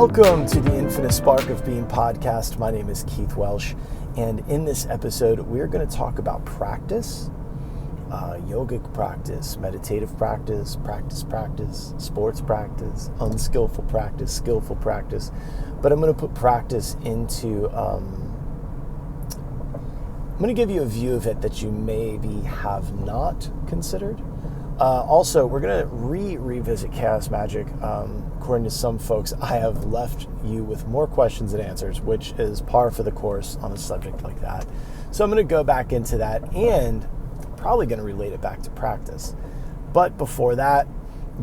Welcome to the Infinite Spark of Being podcast. My name is Keith Welsh, and in this episode, we're going to talk about practice, yogic practice, meditative practice, sports practice, unskillful practice, skillful practice. But I'm going to put practice into, I'm going to give you a view of it that you maybe have not considered. Also, we're going to revisit Chaos Magic. According to some folks, I have left you with more questions than answers, which is par for the course on a subject like that. So I'm going to go back into that and probably going to relate it back to practice. But before that,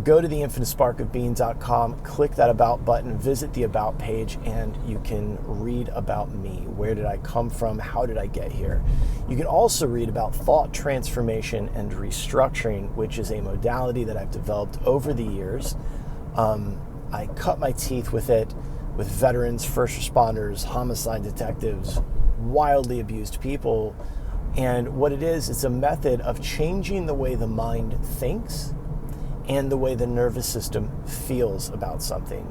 go to theinfinitesparkofbeing.com, click that About button, visit the About page, and you can read about me. Where did I come from? How did I get here? You can also read about thought transformation and restructuring, which is a modality that I've developed over the years. I cut my teeth with it with veterans, first responders, homicide detectives, wildly abused people. And what it is, it's a method of changing the way the mind thinks and the way the nervous system feels about something.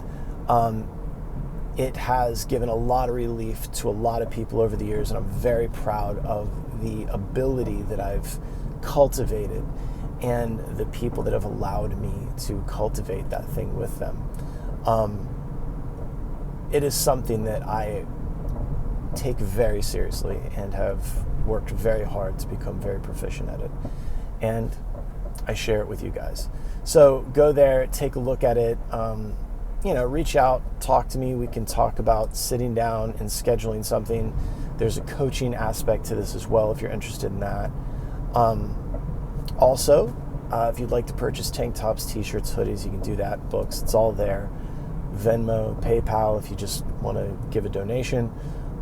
It has given a lot of relief to a lot of people over the years, and I'm very proud of the ability that I've cultivated and the people that have allowed me to cultivate that thing with them. It is something that I take very seriously and have worked very hard to become very proficient at it. And I share it with you guys. So go there, take a look at it, reach out, talk to me. We can talk about sitting down and scheduling something. There's a coaching aspect to this as well if you're interested in that. Also, if you'd like to purchase tank tops, t-shirts, hoodies, you can do that, books, it's all there. Venmo, PayPal if you just want to give a donation.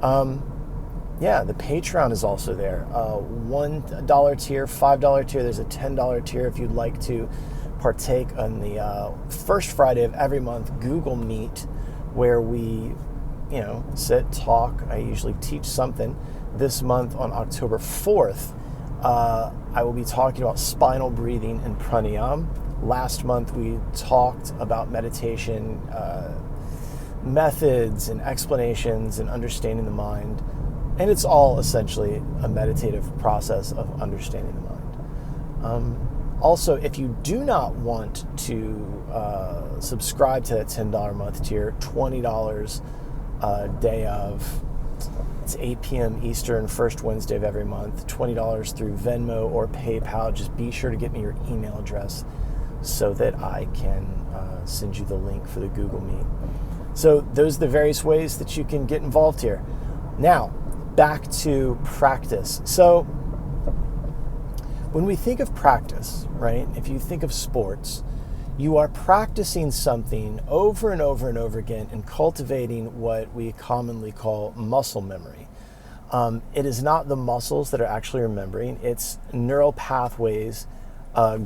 The Patreon is also there. $1 tier, $5 tier. There's a $10 tier if you'd like to partake on the first Friday of every month Google Meet, where we, sit, talk. I usually teach something. This month on October 4th, I will be talking about spinal breathing and pranayama. Last month we talked about meditation, methods and explanations and understanding the mind. And it's all essentially a meditative process of understanding the mind. Also, if you do not want to subscribe to that $10 a month tier, $20 day of, it's 8 p.m. Eastern, first Wednesday of every month, $20 through Venmo or PayPal. Just be sure to get me your email address so that I can send you the link for the Google Meet. So those are the various ways that you can get involved here. Now, back to practice. So when we think of practice, right, if you think of sports, you are practicing something over and over and over again and cultivating what we commonly call muscle memory. It is not the muscles that are actually remembering, it's neural pathways,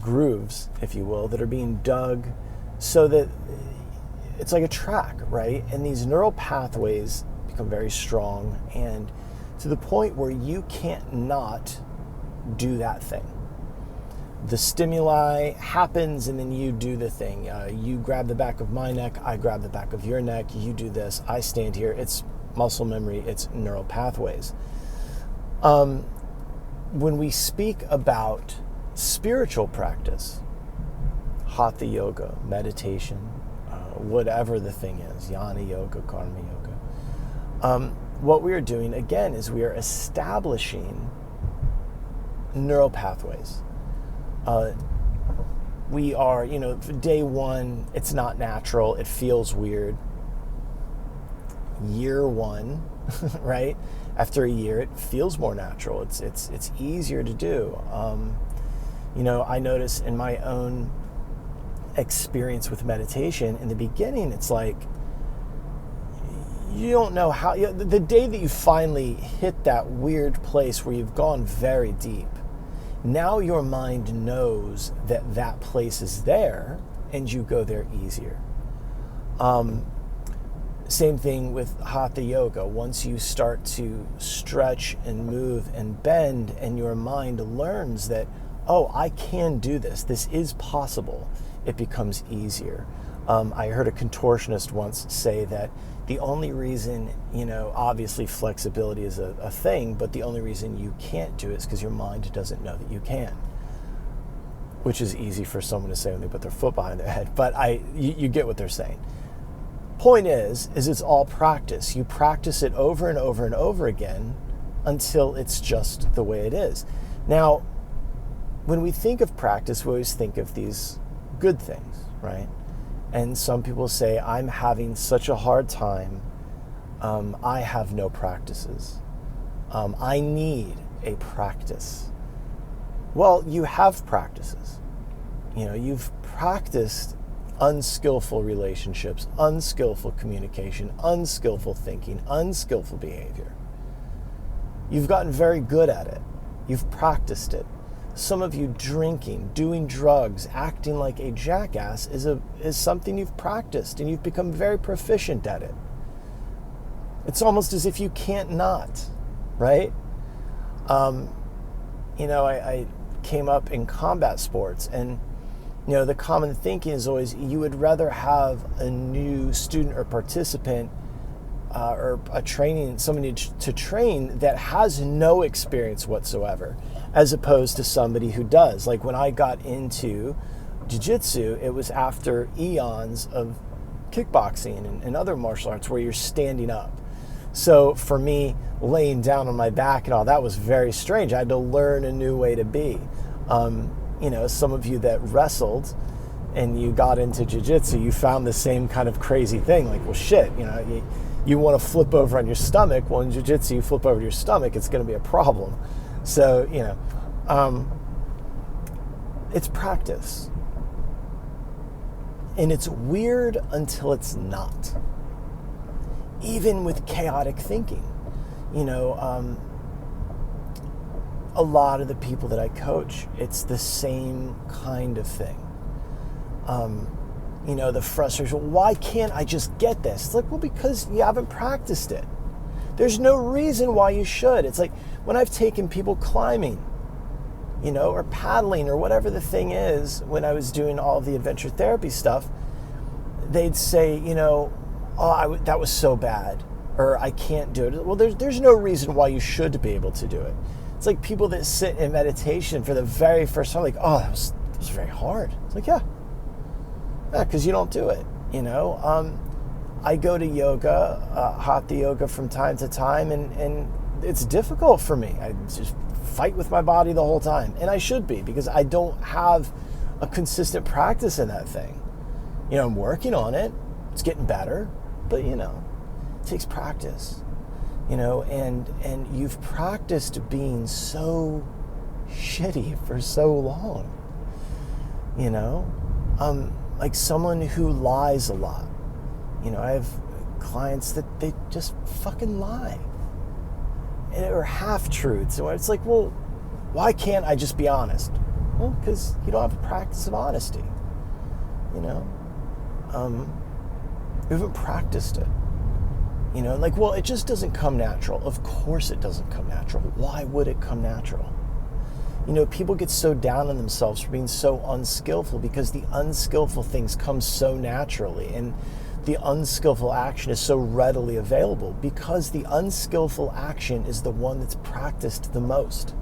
grooves, if you will, that are being dug so that it's like a track, right? And these neural pathways become very strong and to the point where you can't not do that thing. The stimuli happens and then you do the thing. You grab the back of my neck, I grab the back of your neck, you do this, I stand here. It's muscle memory, it's neural pathways. When we speak about spiritual practice, hatha yoga, meditation, whatever the thing is, jnana yoga, karma yoga, what we are doing, again, is we are establishing neural pathways. We are, day one, it's not natural, it feels weird. Year one, right? After a year, it feels more natural. It's easier to do. I notice in my own experience with meditation, in the beginning, it's like, you don't know how, the day that you finally hit that weird place where you've gone very deep, now your mind knows that that place is there and you go there easier. Same thing with hatha yoga. Once you start to stretch and move and bend and your mind learns that, oh, I can do this, this is possible, it becomes easier. I heard a contortionist once say that the only reason, obviously flexibility is a thing, but the only reason you can't do it is because your mind doesn't know that you can. Which is easy for someone to say when they put their foot behind their head, but you get what they're saying. Point is it's all practice. You practice it over and over and over again until it's just the way it is. Now, when we think of practice, we always think of these good things, right? And some people say, I'm having such a hard time, I have no practices. I need a practice. Well, you have practices. You've practiced unskillful relationships, unskillful communication, unskillful thinking, unskillful behavior. You've gotten very good at it. You've practiced it. Some of you drinking, doing drugs, acting like a jackass is something you've practiced, and you've become very proficient at it. It's almost as if you can't not, right? I came up in combat sports, and the common thinking is always you would rather have a new student or participant or somebody to train that has no experience whatsoever, as opposed to somebody who does. Like when I got into jiu-jitsu, it was after eons of kickboxing and other martial arts where you're standing up. So for me, laying down on my back and all that was very strange. I had to learn a new way to be. Some of you that wrestled and you got into jiu-jitsu, you found the same kind of crazy thing. Like, well, shit, you want to flip over on your stomach. Well, in jiu-jitsu, you flip over to your stomach, it's going to be a problem. So, it's practice. And it's weird until it's not. Even with chaotic thinking. A lot of the people that I coach, it's the same kind of thing. The frustration, why can't I just get this? It's like, well, because you haven't practiced it. There's no reason why you should. It's like when I've taken people climbing, or paddling or whatever the thing is, when I was doing all of the adventure therapy stuff, they'd say, that was so bad, or I can't do it. Well, there's no reason why you should be able to do it. It's like people that sit in meditation for the very first time, like, oh, that was very hard. It's like, yeah, because you don't do it, I go to yoga, hatha yoga from time to time, and it's difficult for me. I just fight with my body the whole time, and I should be, because I don't have a consistent practice in that thing. I'm working on it. It's getting better, but it takes practice. And you've practiced being so shitty for so long, like someone who lies a lot. I have clients that they just fucking lie, or half-truths. It's like, well, why can't I just be honest? Well, because you don't have a practice of honesty, you haven't practiced it. Well, it just doesn't come natural. Of course it doesn't come natural. Why would it come natural? People get so down on themselves for being so unskillful because the unskillful things come so naturally, and the unskillful action is so readily available because the unskillful action is the one that's practiced the most.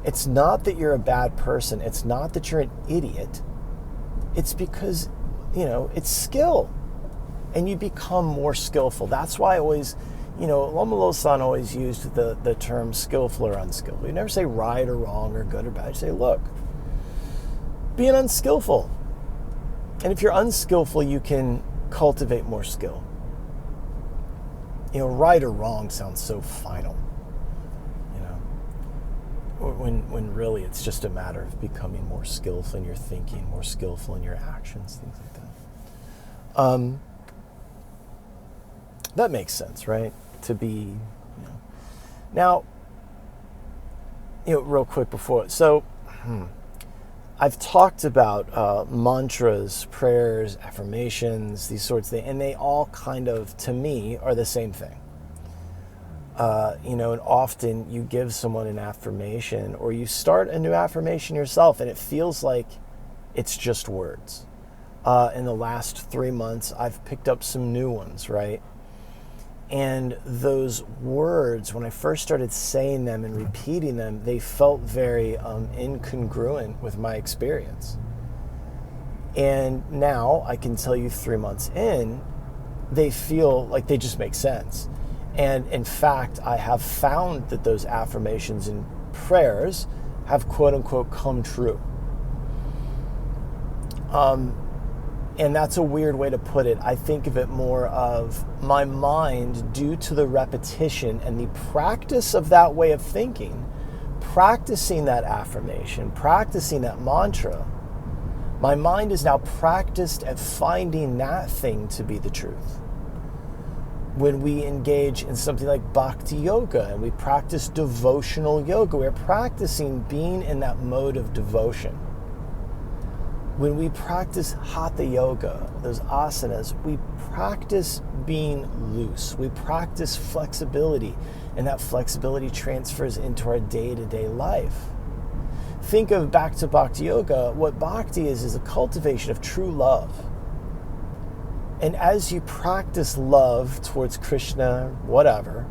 It's not that you're a bad person. It's not that you're an idiot. It's because, it's skill. And you become more skillful. That's why I always, Lomolo-san always used the term skillful or unskillful. You never say right or wrong or good or bad. You say, look, being unskillful. And if you're unskillful, you can cultivate more skill. Right or wrong sounds so final. When really it's just a matter of becoming more skillful in your thinking, more skillful in your actions, things like that. That makes sense, right? To be, Now, real quick before, so I've talked about mantras, prayers, affirmations, these sorts of things, and they all kind of, to me, are the same thing. And often you give someone an affirmation, or you start a new affirmation yourself, and it feels like it's just words. in the last 3 months, I've picked up some new ones, right? And those words, when I first started saying them and repeating them, they felt very incongruent with my experience. And now I can tell you 3 months in, they feel like they just make sense. And in fact, I have found that those affirmations and prayers have quote unquote come true. And that's a weird way to put it. I think of it more of my mind, due to the repetition and the practice of that way of thinking, practicing that affirmation, practicing that mantra, my mind is now practiced at finding that thing to be the truth. When we engage in something like bhakti yoga and we practice devotional yoga, we're practicing being in that mode of devotion. When we practice hatha yoga, those asanas, we practice being loose. We practice flexibility, and that flexibility transfers into our day-to-day life. Think of back to bhakti yoga. What bhakti is a cultivation of true love. And as you practice love towards Krishna, whatever,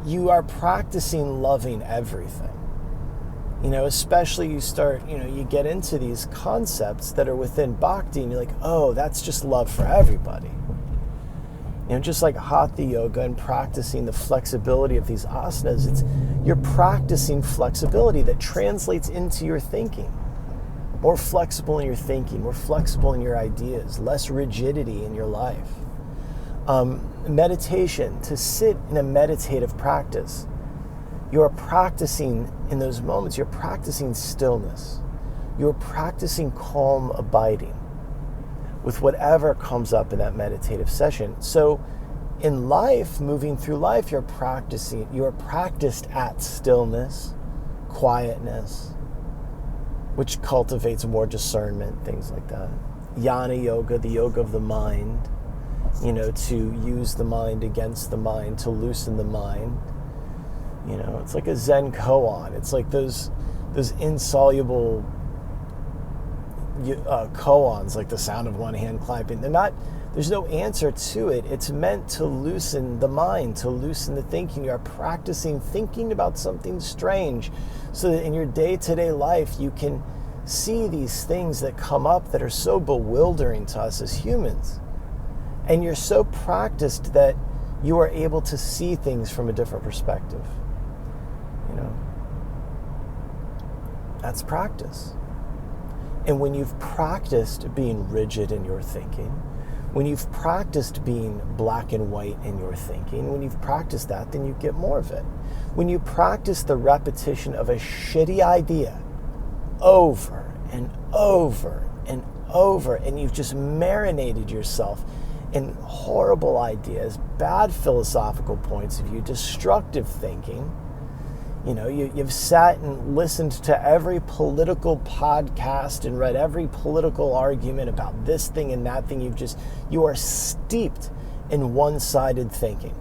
you are practicing loving everything. Especially you get into these concepts that are within bhakti and you're like, oh, that's just love for everybody. Just like hatha yoga and practicing the flexibility of these asanas, you're practicing flexibility that translates into your thinking. More flexible in your thinking, more flexible in your ideas, less rigidity in your life. Meditation, to sit in a meditative practice. You're practicing in those moments, you're practicing stillness. You're practicing calm abiding with whatever comes up in that meditative session. So in life, moving through life, you're practiced at stillness, quietness, which cultivates more discernment, things like that. Jnana yoga, the yoga of the mind, to use the mind against the mind, to loosen the mind. It's like a Zen koan. It's like those insoluble koans, like the sound of one hand clapping. There's no answer to it. It's meant to loosen the mind, to loosen the thinking. You are practicing thinking about something strange so that in your day-to-day life you can see these things that come up that are so bewildering to us as humans. And you're so practiced that you are able to see things from a different perspective. That's practice. And when you've practiced being rigid in your thinking, when you've practiced being black and white in your thinking, when you've practiced that, then you get more of it. When you practice the repetition of a shitty idea over and over and over, and you've just marinated yourself in horrible ideas, bad philosophical points of view, destructive thinking, you've sat and listened to every political podcast and read every political argument about this thing and that thing. You are steeped in one-sided thinking.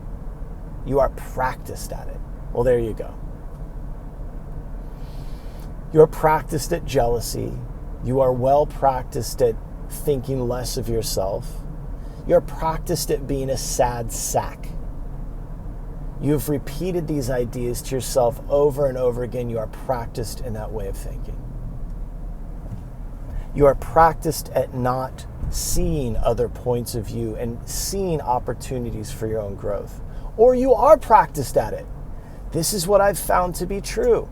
You are practiced at it. Well, there you go. You're practiced at jealousy. You are well practiced at thinking less of yourself. You're practiced at being a sad sack. You've repeated these ideas to yourself over and over again. You are practiced in that way of thinking. You are practiced at not seeing other points of view and seeing opportunities for your own growth. Or you are practiced at it. This is what I've found to be true.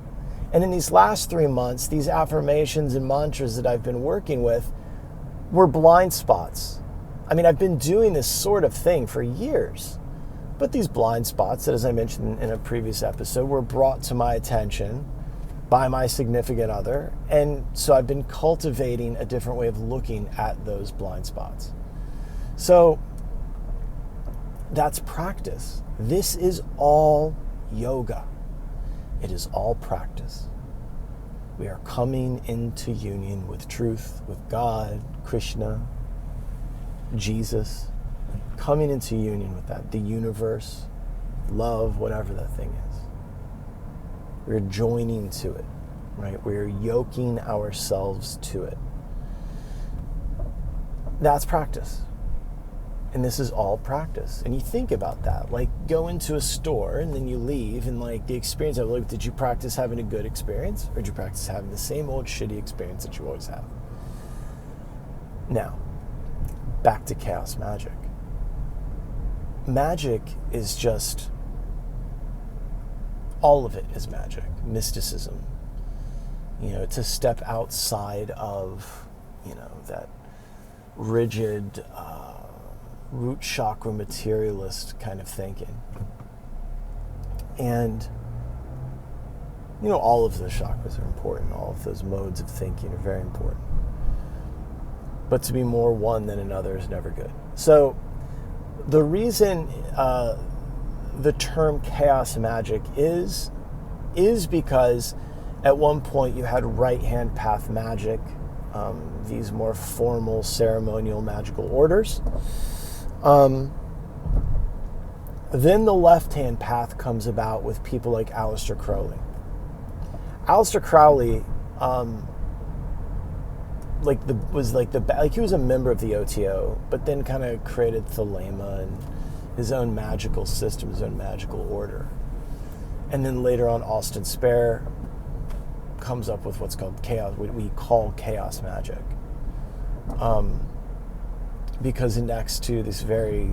And in these last 3 months, these affirmations and mantras that I've been working with were blind spots. I've been doing this sort of thing for years. But these blind spots that, as I mentioned in a previous episode, were brought to my attention by my significant other. And so I've been cultivating a different way of looking at those blind spots. So that's practice. This is all yoga. It is all practice. We are coming into union with truth, with God, Krishna, Jesus. Coming into union with that, the universe, love, whatever that thing is. We're joining to it, right? We're yoking ourselves to it. That's practice. And this is all practice. And you think about that. Like, go into a store and then you leave, and like the experience of, like, did you practice having a good experience, or did you practice having the same old shitty experience that you always have? Now, back to chaos magic. Magic is just, all of it is magic, mysticism. To step outside of, that rigid, root chakra materialist kind of thinking. And, all of those chakras are important. All of those modes of thinking are very important. But to be more one than another is never good. So the reason the term chaos magic is because at one point you had right-hand path magic, these more formal ceremonial magical orders. Then the left-hand path comes about with people like Aleister Crowley. Aleister Crowley, he was a member of the OTO, but then kind of created Thelema and his own magical system, his own magical order. And then later on, Austin Spare comes up with what's called chaos, what we call chaos magic. Because next to this very,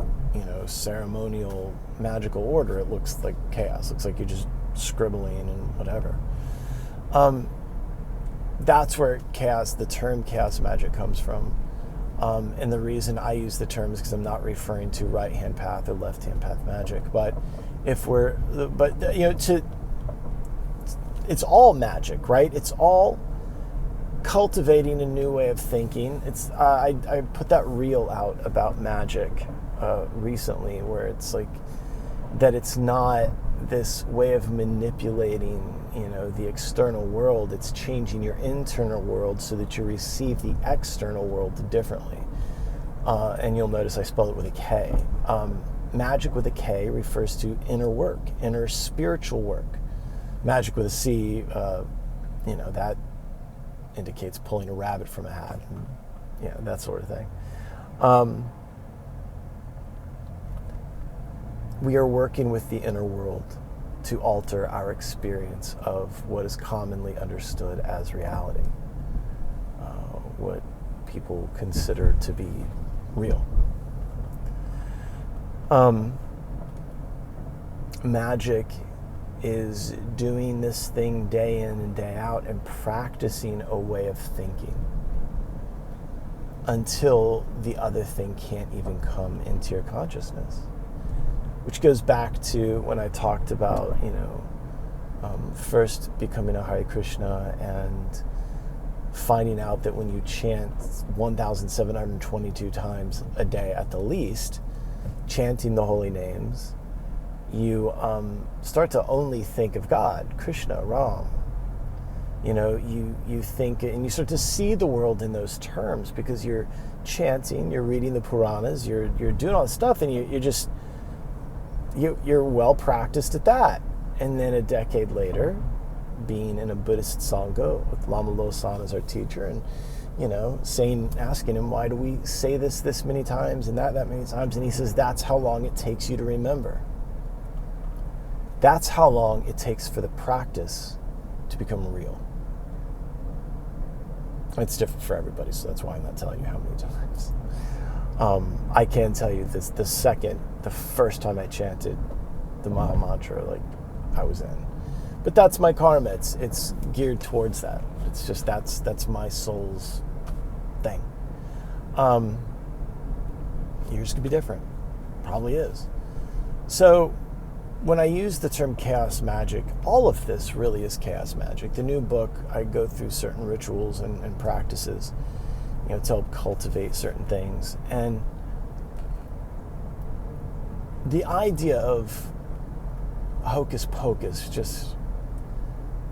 ceremonial magical order, it looks like chaos. It looks like you're just scribbling and whatever. That's where the term chaos magic comes from. And the reason I use the term is because I'm not referring to right-hand path or left-hand path magic. But it's all magic, right? It's all cultivating a new way of thinking. I put that reel out about magic recently, where it's like that it's not this way of manipulating, the external world. It's changing your internal world so that you receive the external world differently. And you'll notice I spelled it with a K. Magic with a K refers to inner work, inner spiritual work. Magic with a C, that indicates pulling a rabbit from a hat, and, that sort of thing. We are working with the inner world to alter our experience of what is commonly understood as reality, what people consider to be real. Magic is doing this thing day in and day out and practicing a way of thinking until the other thing can't even come into your consciousness. Which goes back to when I talked about, first becoming a Hare Krishna and finding out that when you chant 1,722 times a day at the least, chanting the holy names, you start to only think of God, Krishna, Ram. You think, and you start to see the world in those terms because you're chanting, you're reading the Puranas, you're doing all this stuff, and you're well practiced at that. And then a decade later, being in a Buddhist Sangha with Lama Losan as our teacher, and asking him, why do we say this many times and that many times? And he says, that's how long it takes you to remember. That's how long it takes for the practice to become real. It's different for everybody, so that's why I'm not telling you how many times. I can tell you this: the first time I chanted the Maha Mantra, like I was in. But that's my karma. It's geared towards that. It's just that's my soul's thing. Yours could be different. Probably is. So when I use the term chaos magic, all of this really is chaos magic. The new book, I go through certain rituals and practices, to help cultivate certain things. And the idea of hocus pocus just,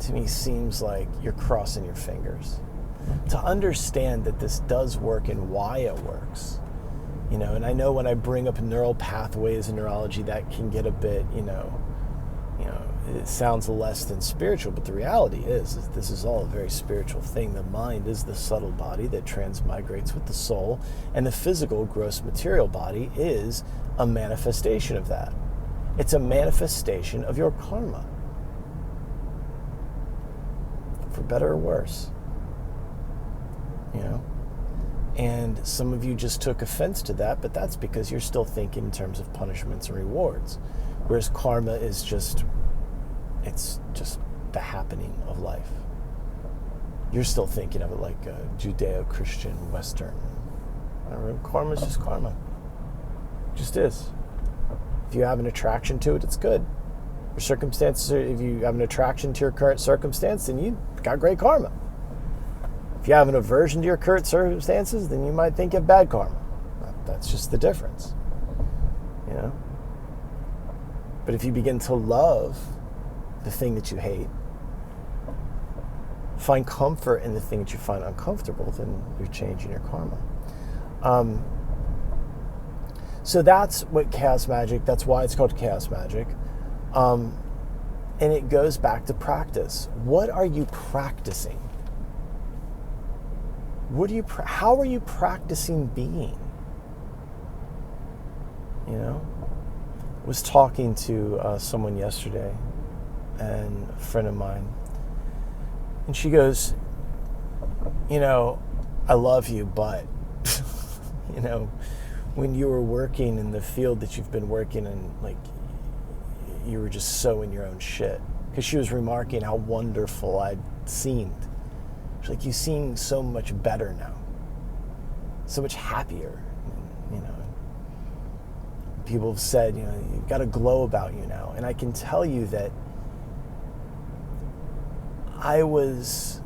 to me, seems like you're crossing your fingers. To understand that this does work and why it works, and I know when I bring up neural pathways and neurology, that can get a bit, it sounds less than spiritual, but the reality is this is all a very spiritual thing. The mind is the subtle body that transmigrates with the soul, and the physical, gross material body is a manifestation of that. It's a manifestation of your karma, for better or worse. You know? And some of you just took offense to that, but that's because you're still thinking in terms of punishments and rewards. Whereas karma is just the happening of life. You're still thinking of it like a Judeo-Christian Western. I don't know, karma is just karma. It just is. If you have an attraction to it, it's good. Your circumstances, if you have an attraction to your current circumstance, then you got great karma. If you have an aversion to your current circumstances, then you might think you have bad karma. That's just the difference, you know? But if you begin to love the thing that you hate, find comfort in the thing that you find uncomfortable, then you're changing your karma. So that's what chaos magic, that's why it's called chaos magic. And it goes back to practice. What are you practicing? How are you practicing being? You know? I was talking to someone yesterday, and a friend of mine, and she goes, you know, I love you, but, you know, when you were working in the field that you've been working in, like, you were just so in your own shit. Because she was remarking how wonderful I'd seemed. She's like, you seem so much better now. So much happier, you know. People have said, you know, you've got a glow about you now. And I can tell you that I was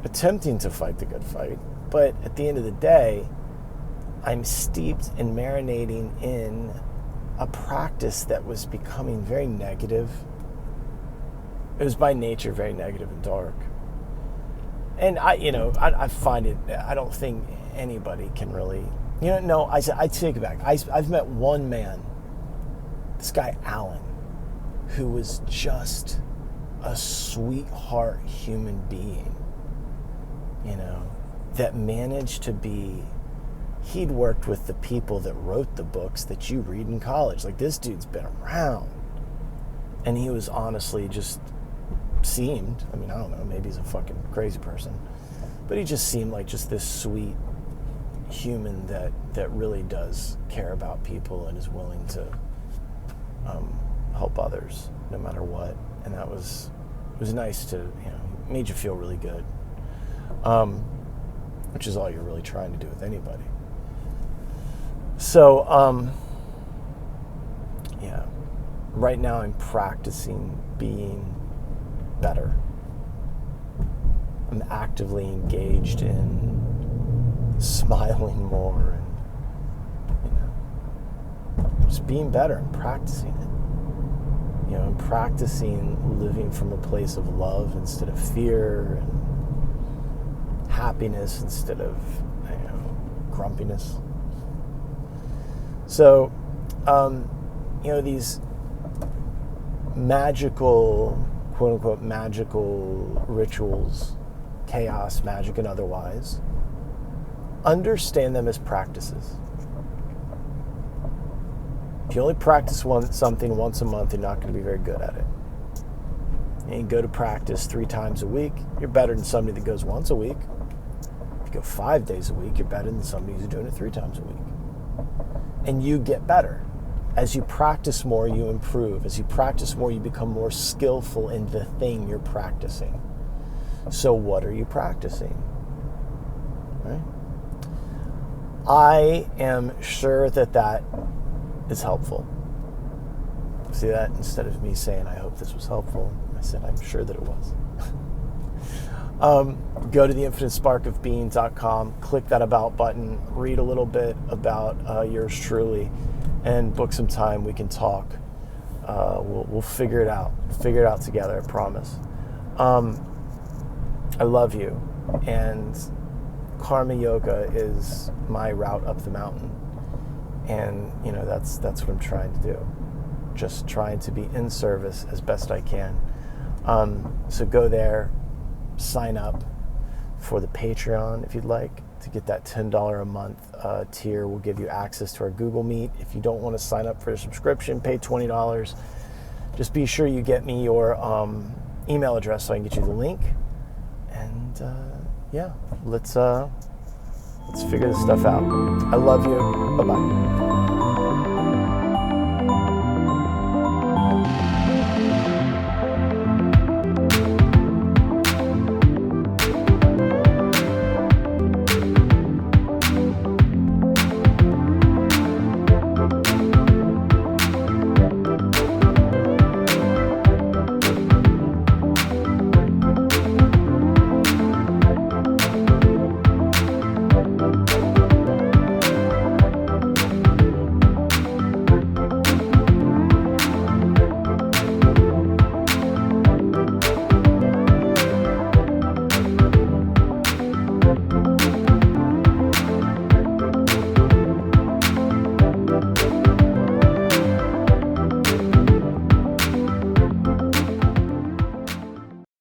attempting to fight the good fight, but at the end of the day, I'm steeped and marinating in a practice that was becoming very negative. It was by nature very negative and dark. And I find it, I don't think anybody can really, I take it back. I've met one man, this guy Alan, who was just a sweetheart human being, that managed to be, he'd worked with the people that wrote the books that you read in college. Like, this dude's been around. And he was honestly just seemed, I don't know, maybe he's a fucking crazy person, but he just seemed like just this sweet human that really does care about people and is willing to help others no matter what. And it was nice to, made you feel really good, which is all you're really trying to do with anybody. So, right now I'm practicing being better. I'm actively engaged in smiling more and, just being better and practicing it. And practicing living from a place of love instead of fear, and happiness instead of, grumpiness. So, these magical, quote-unquote magical rituals, chaos, magic, and otherwise, understand them as practices. If you only practice something once a month, you're not going to be very good at it. And you go to practice 3 times a week, you're better than somebody that goes once a week. If you go 5 days a week, you're better than somebody who's doing it 3 times a week. And you get better. As you practice more, you improve. As you practice more, you become more skillful in the thing you're practicing. So what are you practicing? Right? I am sure that is helpful. See that? Instead of me saying, I hope this was helpful, I said, I'm sure that it was. Go to theinfinitesparkofbeing.com, click that about button, read a little bit about yours truly, and book some time. We can talk. We'll figure it out. Figure it out together, I promise. I love you, and Karma Yoga is my route up the mountain, and that's what I'm trying to do. just trying to be in service as best I can. So go there, sign up for the Patreon if you'd like to get that $10 a month tier. Will give you access to our Google Meet. If you don't want to sign up for a subscription, pay $20. Just be sure you get me your email address so I can get you the link. And let's figure this stuff out. I love you. Bye-bye.